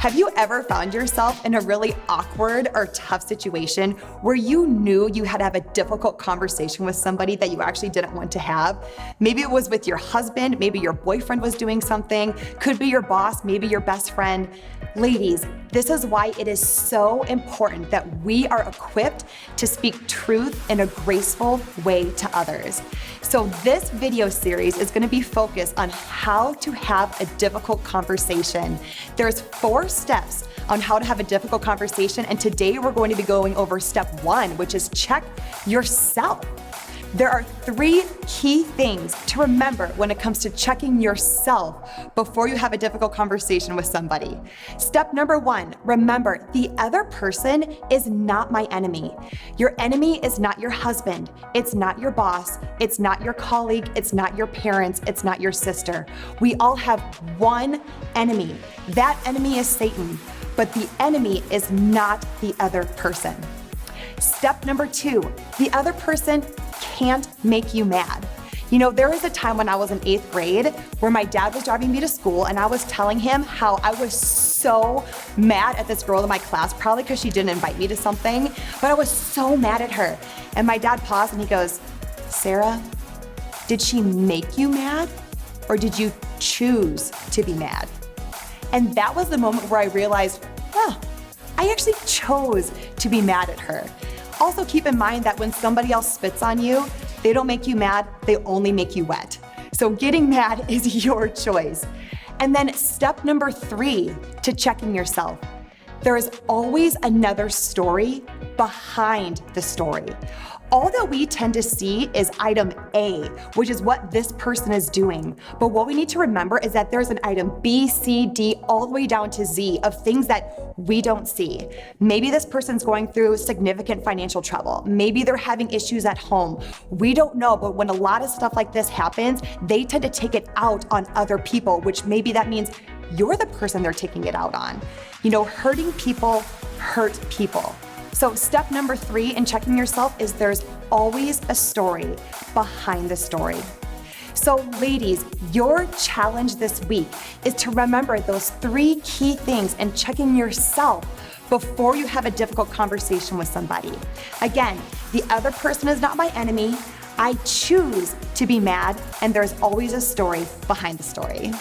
Have you ever found yourself in a really awkward or tough situation where you knew you had to have a difficult conversation with somebody that you actually didn't want to have? Maybe it was with your husband, maybe your boyfriend was doing something, could be your boss, maybe your best friend. Ladies, this is why it is so important that we are equipped to speak truth in a graceful way to others. So this video series is going to be focused on how to have a difficult conversation. There's 4 steps on how to have a difficult conversation, and today we're going to be going over step 1, which is check yourself. There are 3 key things to remember when it comes to checking yourself before you have a difficult conversation with somebody. Step number 1, remember, the other person is not my enemy. Your enemy is not your husband. It's not your boss. It's not your colleague. It's not your parents. It's not your sister. We all have one enemy. That enemy is Satan, but the enemy is not the other person. Step number 2, the other person can't make you mad. You know, there was a time when I was in 8th grade where my dad was driving me to school and I was telling him how I was so mad at this girl in my class, probably because she didn't invite me to something, but I was so mad at her. And my dad paused and he goes, "Sarah, did she make you mad or did you choose to be mad?" And that was the moment where I realized, oh, I actually chose to be mad at her. Also keep in mind that when somebody else spits on you, they don't make you mad, they only make you wet. So getting mad is your choice. And then step number 3 to checking yourself. There is always another story behind the story. All that we tend to see is item A, which is what this person is doing. But what we need to remember is that there's an item B, C, D, all the way down to Z of things that we don't see. Maybe this person's going through significant financial trouble. Maybe they're having issues at home. We don't know, but when a lot of stuff like this happens, they tend to take it out on other people, which maybe that means you're the person they're taking it out on. You know, hurting people hurt people. So step number 3 in checking yourself is there's always a story behind the story. So ladies, your challenge this week is to remember those 3 key things in checking yourself before you have a difficult conversation with somebody. Again, the other person is not my enemy. I choose to be mad, and there's always a story behind the story.